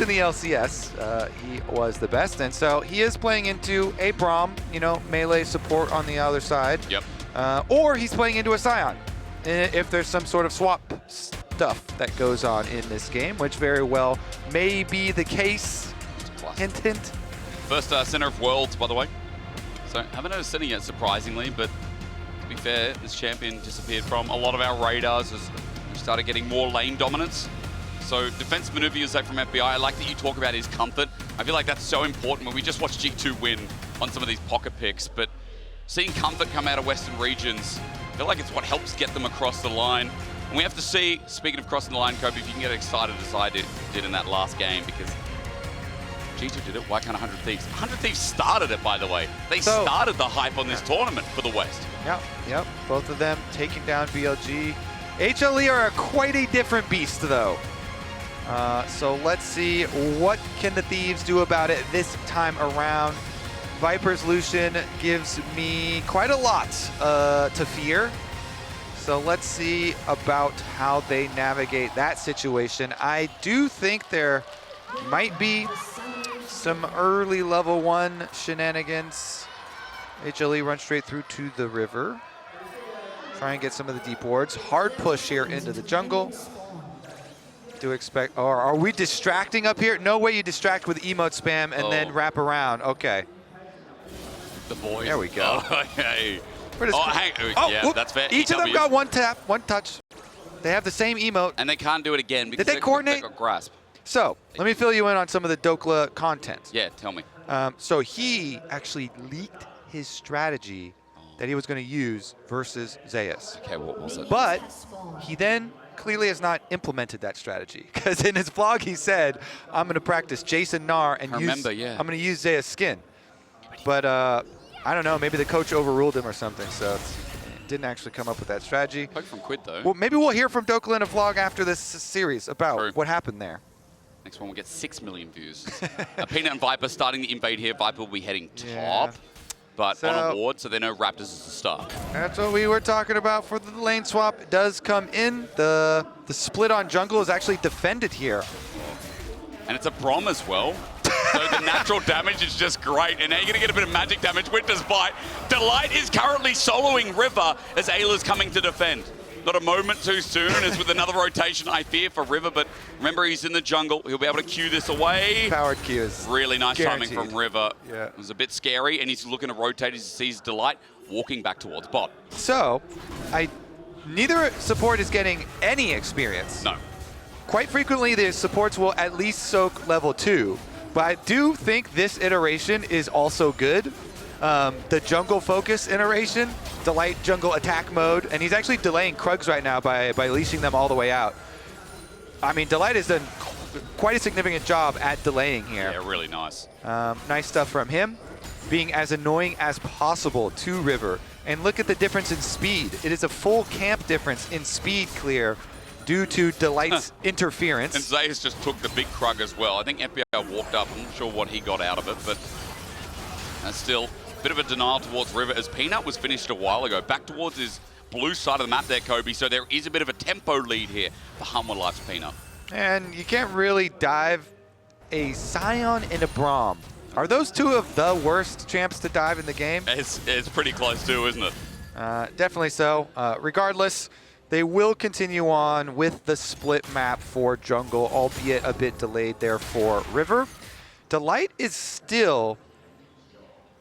least in the LCS, he was the best. And so he is playing into a Braum, you know, melee support on the other side. Yep. Or he's playing into a Scion, if there's some sort of swap stuff that goes on in this game, which very well may be the case. Hint, hint. First Center of Worlds, by the way. So haven't noticed any yet, surprisingly, but to be fair, this champion disappeared from a lot of our radars as we started getting more lane dominance. So defense maneuver use that from FBI. I like that you talk about his comfort. I feel like that's so important when we just watched G2 win on some of these pocket picks, but seeing comfort come out of Western regions, I feel like it's what helps get them across the line. And we have to see, speaking of crossing the line, Kobe, if you can get excited as I did in that last game, because G2 did it, why can't 100 Thieves? 100 Thieves started it, by the way. They started the hype on this tournament for the West. Yep. Both of them taking down BLG. HLE are quite a different beast, though. So let's see, what can the Thieves do about it this time around? Viper's Lucian gives me quite a lot to fear. So let's see about how they navigate that situation. I do think there might be some early level 1 shenanigans. HLE run straight through to the river. Try and get some of the deep wards. Hard push here into the jungle. Do expect, or are we distracting up here? No way you distract with emote spam and then wrap around. Okay. The boys. There we go. Okay. Yeah, that's fair. Each of them got one tap, one touch. They have the same emote. And they can't do it again because Did they coordinate? They got grasp. So, let me fill you in on some of the Dokla content. Yeah, tell me. So he actually leaked his strategy that he was going to use versus Zeus. Okay, what was it? But he then clearly has not implemented that strategy, because in his vlog he said, I'm going to practice Jason Nar and I'm going to use Zeus skin. But I don't know, maybe the coach overruled him or something, so it didn't actually come up with that strategy. Poke from Quid, though. Well, maybe we'll hear from Dokla in a vlog after this series about what happened there. Next one will get 6 million views. Peanut and Viper starting the invade here. Viper will be heading top. Yeah. But on a ward, so they know Raptors is the star. That's what we were talking about for the lane swap. It does come in. The split on jungle is actually defended here. And it's a Braum as well. So the natural damage is just great. And now you're going to get a bit of magic damage. Winter's Bite. Delight is currently soloing River as Ayla's coming to defend. Not a moment too soon, as with another rotation, I fear, for River. But remember, he's in the jungle. He'll be able to cue this away. Powered Q is really nice guaranteed. timing from River. Yeah. It was a bit scary, and he's looking to rotate as he sees Delight walking back towards bot. So, neither support is getting any experience. No. Quite frequently, the supports will at least soak level 2. But I do think this iteration is also good. The jungle focus iteration, Delight jungle attack mode, and he's actually delaying Krugs right now by leashing them all the way out. I mean, Delight has done quite a significant job at delaying here. Yeah, really nice. Nice stuff from him, being as annoying as possible to River. And look at the difference in speed. It is a full camp difference in speed clear due to Delight's interference. And Zeus just took the big Krug as well. I think FBI walked up. I'm not sure what he got out of it, but still a bit of a denial towards River as Peanut was finished a while ago. Back towards his blue side of the map there, Kobe. So there is a bit of a tempo lead here for Hanwha Life's Peanut. And you can't really dive a Scion and a Braum. Are those two of the worst champs to dive in the game? It's pretty close too, isn't it? Definitely so. Regardless, they will continue on with the split map for jungle, albeit a bit delayed there for River. Delight is still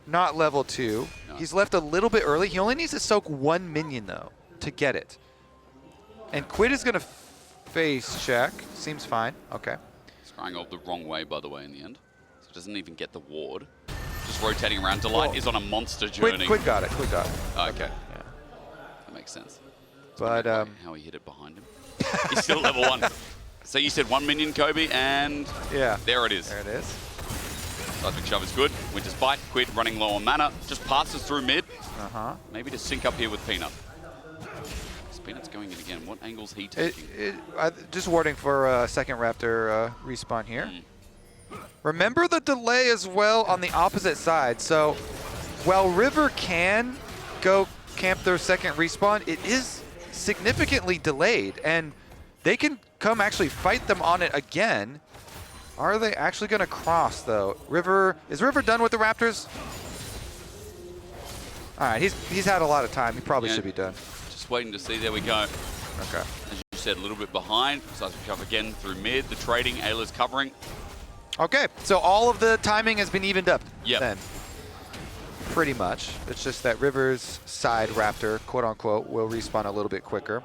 not level 2. No. He's left a little bit early. He only needs to soak 1 minion, though, to get it. And Quid is going to face check. Seems fine. Okay. Scrying off the wrong way, by the way, in the end. So it doesn't even get the ward. Just rotating around. Delight is on a monster journey. Quid got it. Quid got it. Oh, okay. Yeah. That makes sense. But how he hit it behind him. He's still level 1. So you said 1 minion, Kobe, and there it is. There it is. Seismic Shove is good. Winter's Bite, Quid running low on mana. Just passes through mid. Maybe to sync up here with Peanut. Peanut's going in again. What angle's he taking? Just warding for a second Raptor respawn here. Remember the delay as well on the opposite side. So while River can go camp their second respawn, it is significantly delayed. And they can come actually fight them on it again Are they actually going to cross, though? Is River done with the Raptors? All right, he's had a lot of time. He probably should be done. Just waiting to see. There we go. Okay. As you said, a little bit behind. Seismic shove again through mid. The trading, Ayla's covering. Okay, so all of the timing has been evened up then. Pretty much. It's just that River's side Raptor, quote unquote, will respawn a little bit quicker.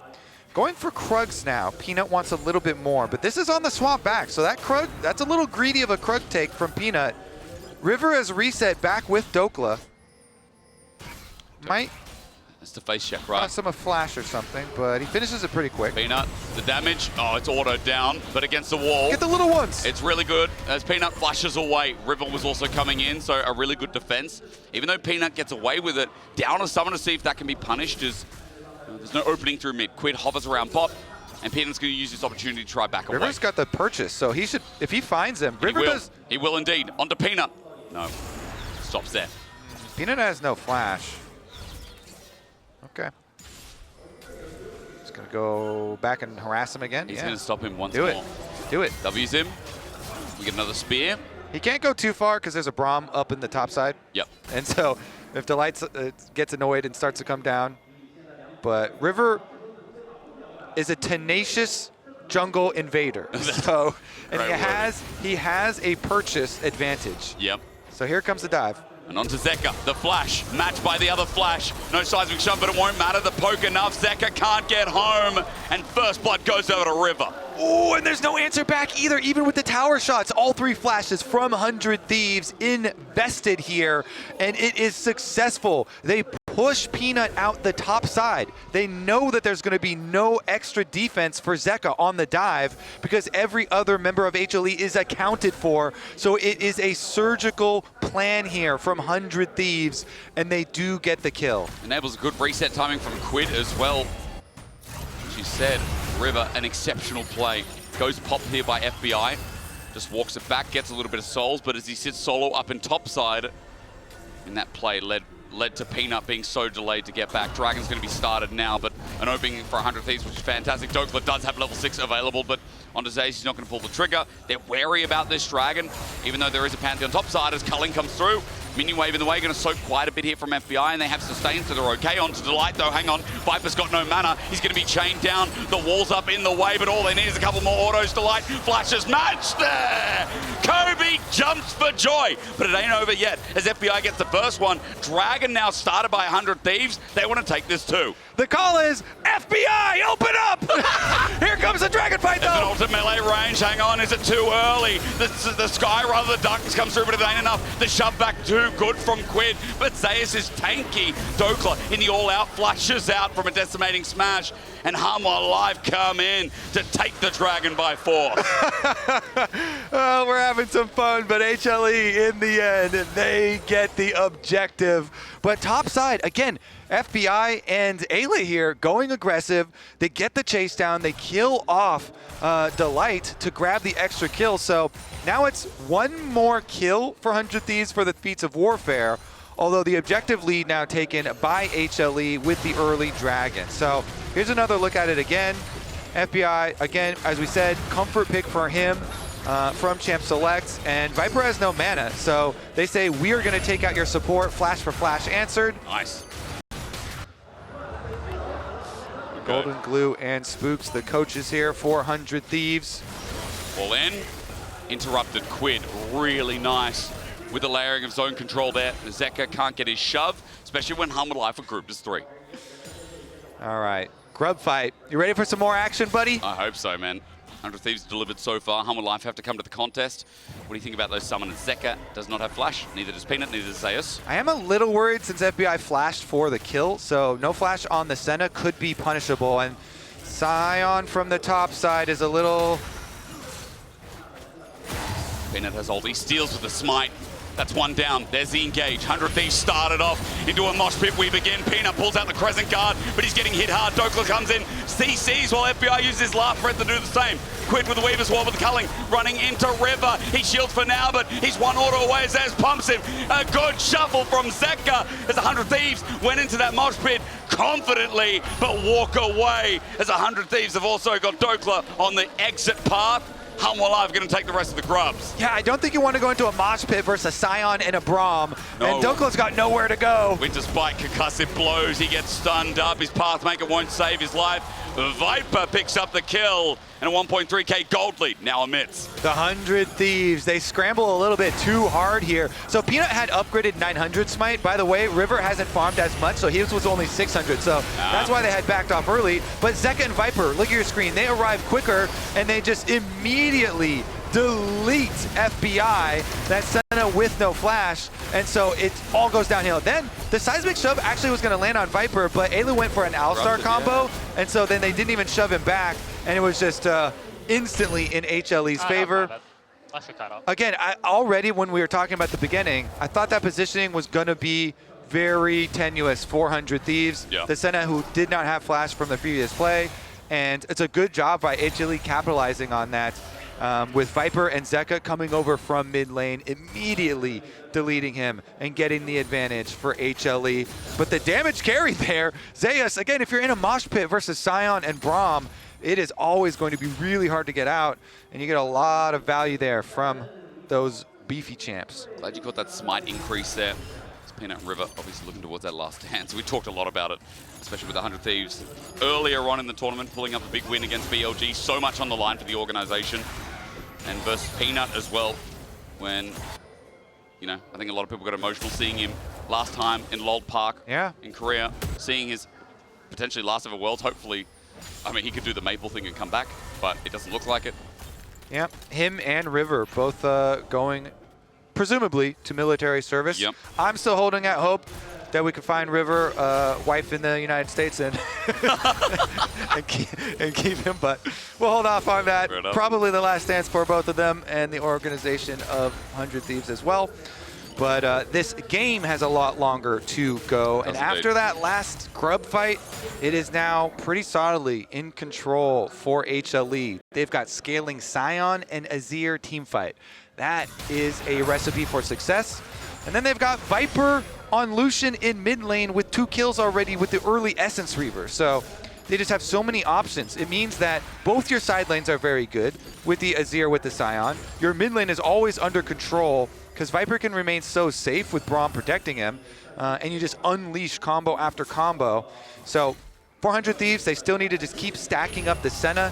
Going for Krugs now. Peanut wants a little bit more, but this is on the swamp back. So that Krug, that's a little greedy of a Krug take from Peanut. River has reset back with Dokla. Might That's the face check, right? some a flash or something, but he finishes it pretty quick. Peanut, the damage. Oh, it's autoed down, but against the wall. Get the little ones. It's really good as Peanut flashes away. River was also coming in, so a really good defense. Even though Peanut gets away with it, down a summon to see if that can be punished as there's no opening through mid. Quid hovers around bot, and Peanut's going to use this opportunity to try back away. River's got the purchase, so he should, if he finds him, River does. He will indeed. Onto Peanut. No, stops there. Peanut has no flash. Okay. Just gonna go back and harass him again. He's gonna stop him once more. Do it. W's him. We get another spear. He can't go too far because there's a Braum up in the top side. Yep. And so if Delight gets annoyed and starts to come down, but River is a tenacious jungle invader. So, and he has a purchase advantage. Yep. So here comes the dive. And onto Zeka, the flash, matched by the other flash. No seismic shove, but it won't matter. The poke enough. Zeka can't get home, and first blood goes over to River. Oh, and there's no answer back either, even with the tower shots. All three flashes from 100 Thieves invested here, and it is successful. They push Peanut out the top side. They know that there's going to be no extra defense for Zeka on the dive because every other member of HLE is accounted for. So it is a surgical plan here from 100 Thieves, and they do get the kill. Enables a good reset timing from Quid as well. She said, River, an exceptional play. Goes pop here by FBI. Just walks it back, gets a little bit of souls, but as he sits solo up in top side, and that play led to Peanut being so delayed to get back. Dragon's going to be started now, but an opening for 100 Thieves, which is fantastic. Dokla does have level 6 available, but onto Zaze, he's not going to pull the trigger. They're wary about this Dragon, even though there is a Pantheon top side as Culling comes through. Minion wave in the way, going to soak quite a bit here from FBI, and they have sustain, so they're okay. Onto Delight, though, hang on. Viper's got no mana. He's going to be chained down. The wall's up in the way, but all they need is a couple more autos. Delight flashes, match there! Kobe jumps for joy, but it ain't over yet as FBI gets the first one. Dragon now started by 100 Thieves. They want to take this too. The call is, FBI, open up! Here comes the Dragon fight, though! There's an ultimate melee range, hang on, is it too early? The Sky, rather, the darkness comes through, but it ain't enough. The shove back too good from Quid, but Zayas is tanky. Dokla in the all-out flashes out from a decimating smash, and Hanwha live come in to take the Dragon by force. Oh, we're having some fun, but HLE in the end, they get the objective. But topside, again, FBI and Ayla here going aggressive. They get the chase down. They kill off Delight to grab the extra kill. So now it's one more kill for 100 Thieves for the Feats of Warfare, although the objective lead now taken by HLE with the early Dragon. So here's another look at it again. FBI, again, as we said, comfort pick for him from Champ Select, and Viper has no mana, so they say, we are going to take out your support. Flash for flash answered. Nice. Golden Glue and Spooks, the coaches here, 400 Thieves. All in. Interrupted Quid, really nice. With the layering of zone control there, Zeka can't get his shove, especially when Hanwha Life are grouped as 3. All right, grub fight. You ready for some more action, buddy? I hope so, man. 100 Thieves delivered so far. Hanwha Life have to come to the contest. What do you think about those summoners? Zeka does not have flash, neither does Peanut, neither does Zayas. I am a little worried since FBI flashed for the kill, so no flash on the Senna could be punishable, and Scion from the top side is a little... Peanut has ult, he steals with the smite. That's one down. There's the engage. 100 Thieves started off into a mosh pit. We begin. Peanut pulls out the Crescent Guard, but he's getting hit hard. Dokla comes in, CCs while FBI uses his last breath to do the same. Quid with the Weaver's Wall with the Culling, running into River. He shields for now, but he's one auto away as Zaz pumps him. A good shuffle from Zeka as 100 Thieves went into that mosh pit confidently, but walk away as 100 Thieves have also got Dokla on the exit path. Hanwha Live going to take the rest of the grubs. Yeah, I don't think you want to go into a mosh pit versus a Scion and a Braum. No. And Doklo's got nowhere to go. With despite concussive blows, he gets stunned up. His Pathmaker won't save his life. Viper picks up the kill, and a 1.3k gold lead now emits. The 100 Thieves, they scramble a little bit too hard here. So Peanut had upgraded 900 smite. By the way, River hasn't farmed as much, so his was only 600. So that's why they had backed off early. But Zeka and Viper, look at your screen, they arrive quicker, and they just immediately delete FBI, that Senna with no flash, and so it all goes downhill. Then the seismic shove actually was going to land on Viper, but Ayla went for an Alistar combo, and so then they didn't even shove him back, and it was just instantly in HLE's favor. Again, already when we were talking about the beginning, I thought that positioning was going to be very tenuous. 400 Thieves, the Senna who did not have flash from the previous play, and it's a good job by HLE capitalizing on that. With Viper and Zeka coming over from mid lane, immediately deleting him and getting the advantage for HLE. But the damage carried there, Zeus, again, if you're in a mosh pit versus Scion and Braum, it is always going to be really hard to get out, and you get a lot of value there from those beefy champs. Glad you caught that smite increase there. It's Peanut and River obviously looking towards that last stand, so we talked a lot about it, especially with the 100 Thieves earlier on in the tournament, pulling up a big win against BLG. So much on the line for the organization. And versus Peanut as well, when, you know, I think a lot of people got emotional seeing him last time in Lol Park in Korea, seeing his potentially last ever Worlds. Hopefully, I mean, he could do the Maple thing and come back, but it doesn't look like it. Yeah, him and River both going, presumably, to military service. Yep. I'm still holding out hope that we could find River wife in the United States and and keep him, but we'll hold off on that. Probably the last dance for both of them and the organization of 100 Thieves as well. But this game has a lot longer to go, and after that last grub fight, it is now pretty solidly in control for HLE. They've got scaling Scion and Azir team fight. That is a recipe for success. And then they've got Viper on Lucian in mid lane with 2 kills already with the early Essence Reaver. So they just have so many options. It means that both your side lanes are very good with the Azir, with the Scion. Your mid lane is always under control because Viper can remain so safe with Braum protecting him, and you just unleash combo after combo. So 400 Thieves, they still need to just keep stacking up the Senna.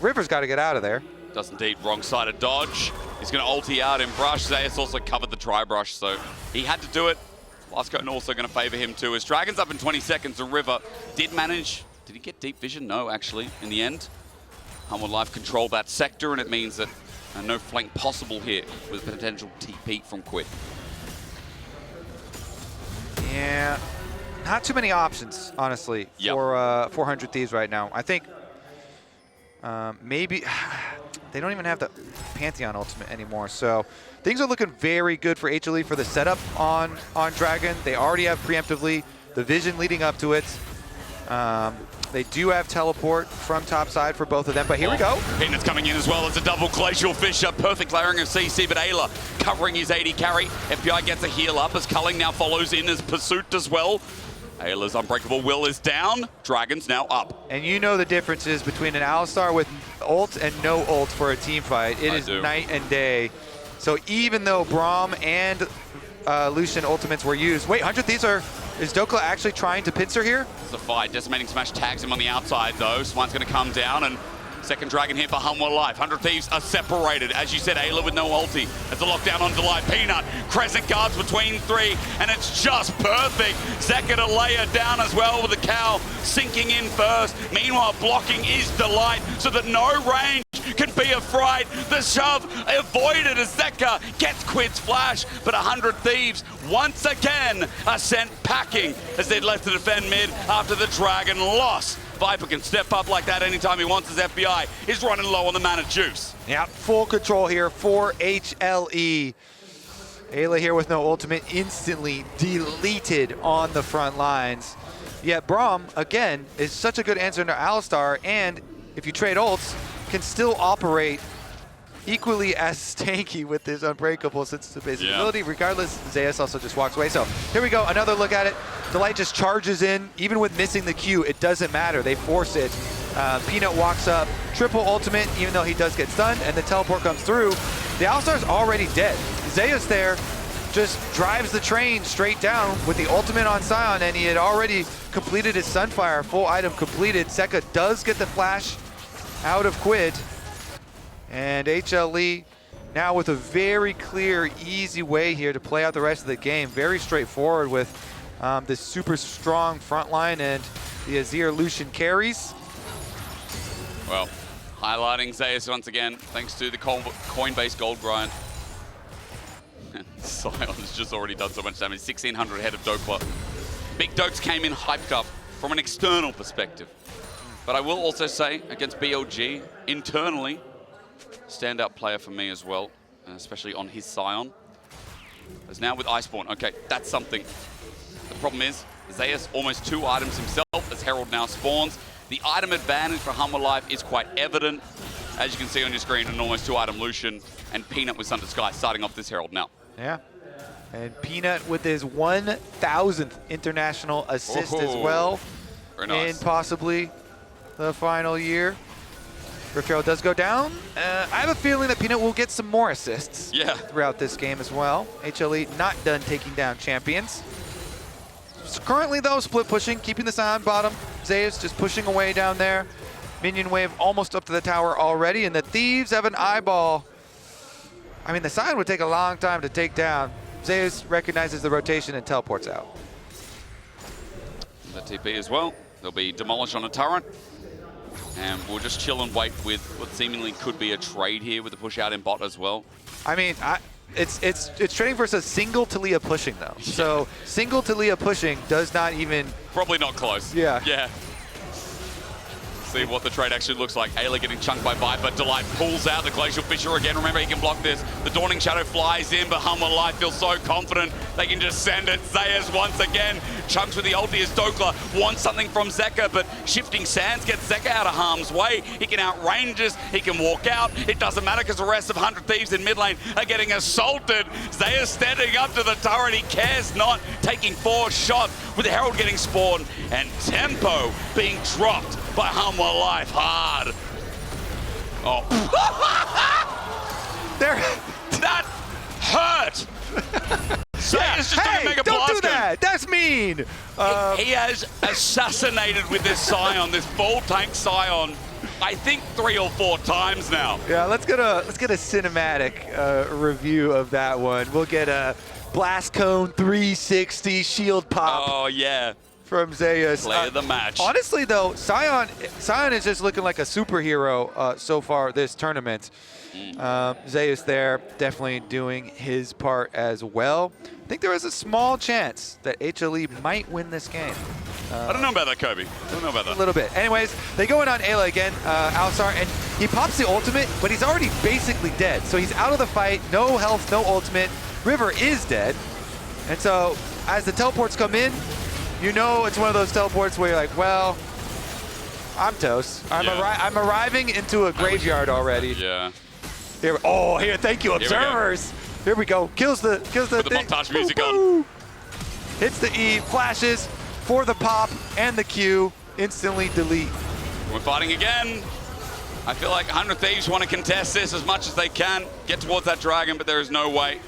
River's got to get out of there. Does indeed, wrong-sided dodge. He's going to ulti out in Brush. Zeus also covered the tri-brush, so he had to do it. Last cone also going to favor him too. As Dragon's up in 20 seconds, the River did manage. Did he get deep vision? No, actually, in the end. Hanwha Live control that sector, and it means that no flank possible here with potential TP from Quid. Yeah, not too many options, honestly, for 400 Thieves right now. I think maybe they don't even have the Pantheon ultimate anymore, so things are looking very good for HLE for the setup on Dragon. They already have preemptively the vision leading up to it. They do have teleport from top side for both of them, but here we go. Peanut's coming in as well as a double Glacial Fissure. Perfect layering of CC, but Ayla covering his 80 carry. FBI gets a heal up as Culling now follows in as Pursuit as well. Ayla's Unbreakable Will is down. Dragon's now up. And you know the differences between an Alistar with ult and no ult for a team fight. It is night and day. So even though Braum and Lucian ultimates were used. Wait, 100 Thieves is Dokla actually trying to pincer here? It's a fight. Decimating Smash tags him on the outside though. Smite's going to come down, and second Dragon here for Hanwha Life. 100 Thieves are separated. As you said, Ayla with no ulti. As the lockdown on Delight. Peanut, Crescent guards between 3, and it's just perfect. Zeka to lay her down as well with the cow sinking in first. Meanwhile, blocking is Delight so that no range can be a fright. The shove avoided as Zeka gets Quid's flash, but 100 Thieves once again are sent packing as they'd left to defend mid after the Dragon loss. Viper can step up like that anytime he wants as FBI is running low on the mana juice. Yeah, full control here for HLE. Ayla here with no ultimate, instantly deleted on the front lines. Yet Braum, again, is such a good answer to Alistar, and if you trade ults, can still operate equally as tanky with his Unbreakable since it's a basic ability. Regardless, Zeus also just walks away. So here we go, another look at it. Delight just charges in. Even with missing the Q, it doesn't matter. They force it. Peanut walks up, triple ultimate, even though he does get stunned, and the teleport comes through. The Alistar's already dead. Zeus there just drives the train straight down with the ultimate on Sion, and he had already completed his Sunfire, full item completed. Seka does get the flash out of Quid, and HLE now with a very clear, easy way here to play out the rest of the game. Very straightforward with this super strong front line and the Azir Lucian carries. Well, highlighting Zeus once again, thanks to the coin-based gold grind. Sion's just already done so much damage, 1,600 ahead of Dokla. Big Dokes came in hyped up from an external perspective. But I will also say, against BLG, internally, standout player for me as well, especially on his Sion. As now with Iceborne, okay, that's something. The problem is, Zeus almost 2 items himself as Herald now spawns. The item advantage for Hanwha Life is quite evident. As you can see on your screen, an almost 2 item Lucian and Peanut with Sun Sky starting off this Herald now. Yeah, and Peanut with his 1,000th international assist as well. Very nice. In possibly the final year. Rift Herald does go down. I have a feeling that Peanut will get some more assists throughout this game as well. HLE not done taking down champions. So currently though, split pushing, keeping the Sion bottom. Zeus just pushing away down there. Minion wave almost up to the tower already, and the Thieves have an eyeball. I mean, the Sion would take a long time to take down. Zeus recognizes the rotation and teleports out. The TP as well. They'll be demolished on a turret. And we'll just chill and wait with what seemingly could be a trade here with the push out in bot as well. I mean, it's trading versus single Talia pushing though. So single Talia pushing does not even... Probably not close. Yeah. Yeah. See what the trade actually looks like. Ayla getting chunked by Viper. Delight pulls out the Glacial Fissure again. Remember, he can block this. The Dawning Shadow flies in, but Hanwha Life feels so confident they can just send it. Zeus once again chunks with the ulti as Dokla wants something from Zeka, but Shifting Sands gets Zeka out of harm's way. He can outrange us. He can walk out. It doesn't matter because the rest of 100 Thieves in mid lane are getting assaulted. Zeus standing up to the turret. He cares not, taking 4 shots with the Herald getting spawned and Tempo being dropped by Hanwha Life hard. Oh. There. That hurt. Yeah, hey, don't do that. That's mean. He has assassinated with this Sion, this full tank Sion, I think 3 or 4 times now. Yeah, let's get a cinematic review of that one. We'll get a Blast Cone 360 shield pop. Oh yeah. From Zeus. Play of the match. Honestly, though, Sion is just looking like a superhero so far this tournament. Zeus there definitely doing his part as well. I think there is a small chance that HLE might win this game. I don't know about that, Kobe. I don't know about that. A little bit. Anyways, they go in on Ayla again, Alistar, and he pops the ultimate, but he's already basically dead. So he's out of the fight, no health, no ultimate. River is dead. And so as the teleports come in, you know it's one of those teleports where you're like, well, I'm toast. I'm arriving into a graveyard already. Yeah. Here, thank you, observers. Here we go. Kills the Put the thing. montage music on. Hits the E, flashes for the pop and the Q. Instantly delete. We're fighting again. I feel like 100 Thieves want to contest this as much as they can. Get towards that dragon, but there is no way.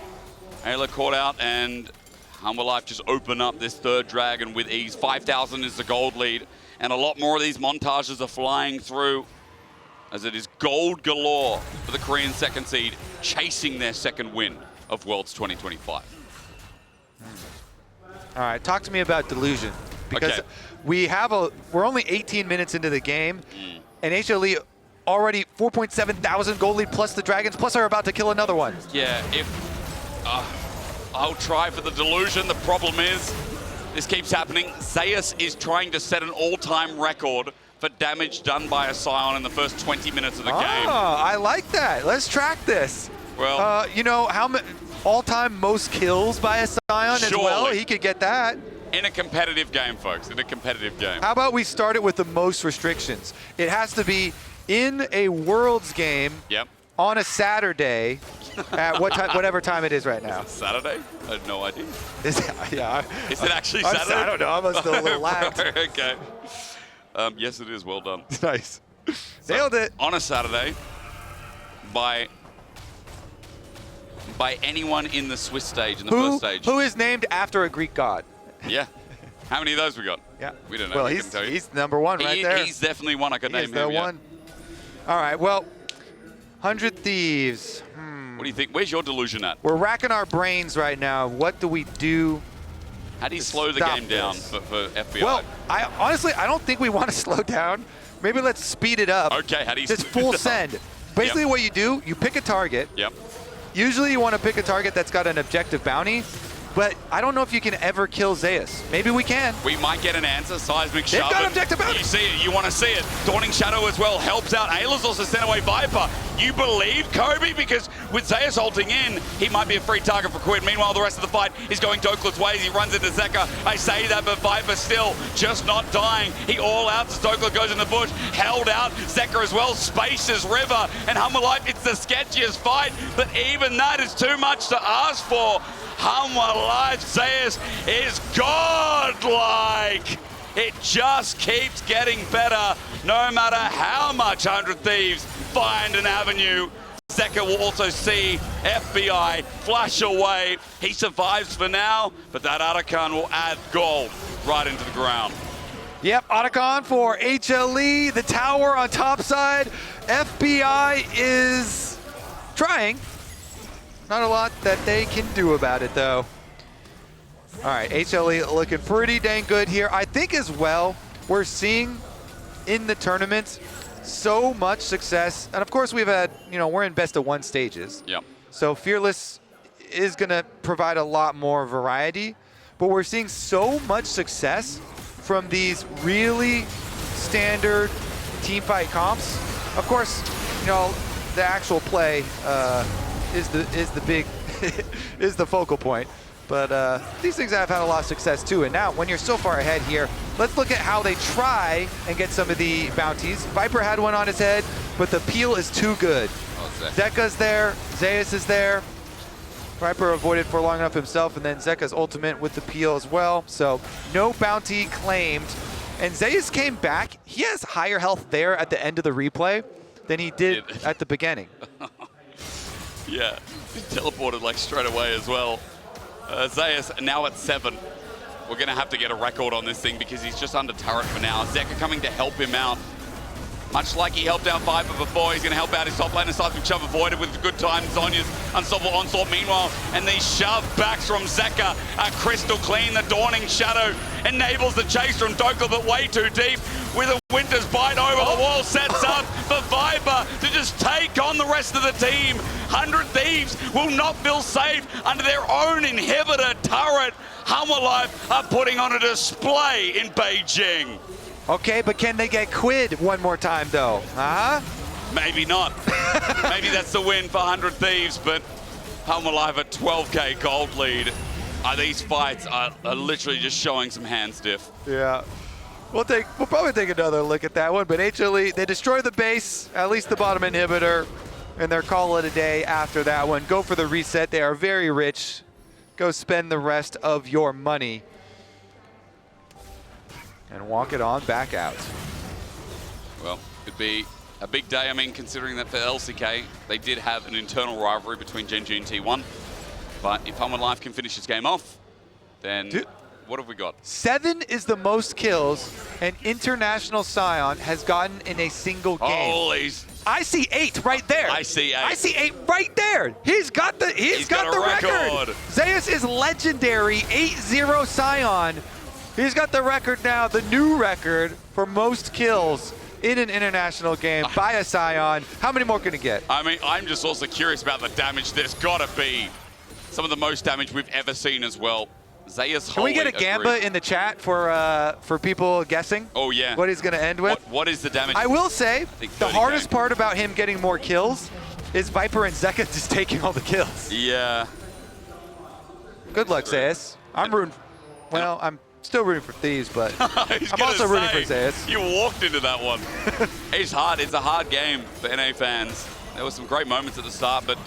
Ayla caught out, and Hanwha Life just open up this 3rd dragon with ease. 5,000 is the gold lead, and a lot more of these montages are flying through as it is gold galore for the Korean 2nd seed, chasing their 2nd win of Worlds 2025. All right, talk to me about Delusion, because we're only 18 minutes into the game, and HLE already 4.7 thousand gold lead plus the dragons, plus are about to kill another one. Yeah, I'll try for the Delusion. The problem is, this keeps happening. Zeus is trying to set an all-time record for damage done by a Sion in the first 20 minutes of the game. Oh, I like that. Let's track this. Well, you know, how many all-time most kills by a Sion as well? He could get that. In a competitive game, folks, in a competitive game. How about we start it with the most restrictions? It has to be in a Worlds game on a Saturday at whatever time it is right now. Is it Saturday? I have no idea. Is it actually Saturday? I don't know. I'm still a little lagged. Okay. Yes, it is. Well done. Nice. Nailed it. On a Saturday, by anyone in the Swiss stage, in the first stage. Who is named after a Greek god. Yeah. How many of those we got? Yeah. We don't know. Well, I can tell you. he's number one right there. He's definitely one I could name him. The one. All right, well, 100 Thieves. What do you think? Where's your delusion at? We're racking our brains right now. What do we do? How do you slow the game down for FBI? Well, honestly, I don't think we want to slow down. Maybe let's speed it up. Okay, how do you just speed full it up? send. Basically what you do, you pick a target. Yep. Usually you want to pick a target that's got an objective bounty, but I don't know if you can ever kill Zeus. Maybe we can. We might get an answer. Seismic They've shove. got objective bounty. You see it. You want to see it. Dawning Shadow as well helps out. Ayla's also sent away Viper. You believe, Kobe? Because with Zeus ulting in, he might be a free target for Quid. Meanwhile, the rest of the fight is going Doklet's ways. He runs into Zeka. I say that, but Viper still just not dying. He all out as Doklet goes in the bush. Held out. Zeka as well. Spaces River. And Hanwha Life, it's the sketchiest fight. But even that is too much to ask for. Hanwha Life Zeus is godlike. It just keeps getting better, no matter how much 100 Thieves find an avenue. Zeka will also see FBI flash away. He survives for now, but that Arakan will add gold right into the ground. Yep, Otacon for HLE, the tower on top side. FBI is trying. Not a lot that they can do about it, though. All right, HLE looking pretty dang good here. I think as well, we're seeing in the tournament so much success. And of course, we've had, we're in best of one stages. Yep. So Fearless is going to provide a lot more variety. But we're seeing so much success from these really standard team fight comps. Of course, the actual play is the big is the focal point. But these things have had a lot of success too. And now, when you're so far ahead here, let's look at how they try and get some of the bounties. Viper had one on his head, but the peel is too good. Zeka's there, Zeus is there. Viper avoided for long enough himself, and then Zeka's ultimate with the peel as well. So no bounty claimed. And Zeus came back. He has higher health there at the end of the replay than he did at the beginning. Yeah, he teleported like straight away as well. Zeus now at 7. We're going to have to get a record on this thing because he's just under turret for now. Zeka coming to help him out. Much like he helped out Viper before, he's going to help out his top laner. Seismic shove avoided with good time. Zonya's unstoppable onslaught meanwhile. And these shove backs from Zeka are crystal clean. The Dawning Shadow enables the chase from Doklet, but way too deep. With a Winter's Bite over the wall, sets up for Viper to just take on the rest of the team. 100 Thieves will not feel safe under their own inhibitor turret. Hanwha Life are putting on a display in Beijing. Okay, but can they get Quid one more time, though? Maybe not. Maybe that's the win for 100 Thieves, but Hanwha Life at 12k gold lead. These fights are literally just showing some hand stiff. Yeah. We'll probably take another look at that one, but HLE, they destroy the base, at least the bottom inhibitor, and they're calling it a day after that one. Go for the reset. They are very rich. Go spend the rest of your money and walk it on back out. Well, it'd be a big day. I mean, considering that for LCK, they did have an internal rivalry between Gen G and T1. But if Hanwha Life can finish this game off, then what have we got? 7 is the most kills an international Scion has gotten in a single game. Holy! I see 8 right there. I see 8. I see 8 right there. He's got the record. Zeus is legendary. 8-0 Scion. He's got the record now, the new record for most kills in an international game by a Scion. How many more can he get? I mean, I'm just also curious about the damage. There's got to be some of the most damage we've ever seen as well. Zeus Can we get a Gamba in the chat for people guessing? Oh, yeah. What he's going to end with? What is the damage? I will say, the hardest part about him getting more kills is Viper and Zeka just taking all the kills. Yeah. Good luck, Zeus. I'm still rooting for Thieves, but I'm also rooting for Zeus. You walked into that one. It's hard. It's a hard game for NA fans. There were some great moments at the start, but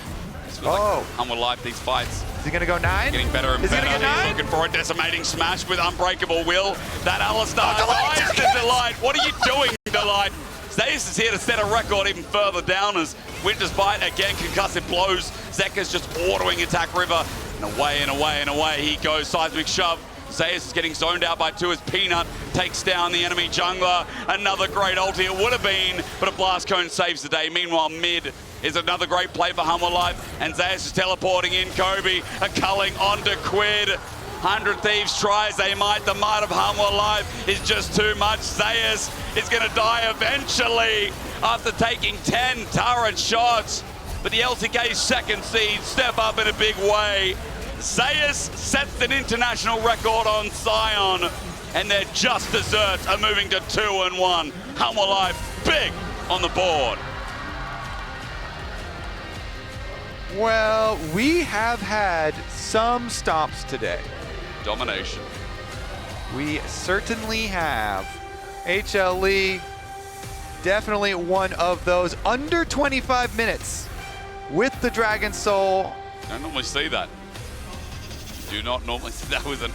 it's like Hanwha Life, these fights. Is he going to go 9? Getting better and better. Is he going to get 9? Looking for a decimating smash with Unbreakable Will. That Alistar finds the Delight. What are you doing, Delight? Zayas is here to set a record even further down as Winter's Bite again, concussive blows. Zekka's just autoing attack River, and away and away and away he goes. Seismic shove. Zayas is getting zoned out by 2 as Peanut takes down the enemy jungler. Another great ulti it would have been, but a blast cone saves the day. Meanwhile, mid is another great play for Hanwha Life, and Zayas is teleporting in. Kobe, a culling onto Quid. 100 Thieves try as they might. The might of Hanwha Life is just too much. Zayas is going to die eventually after taking 10 turret shots. But the LCK's second seed step up in a big way. Zayas sets an international record on Sion, and their just desserts are moving to 2-1. Hanwha Life big on the board. Well, we have had some stops today. Domination. We certainly have. HLE, definitely one of those. Under 25 minutes with the Dragon Soul. Don't normally see that. Do not normally see that with an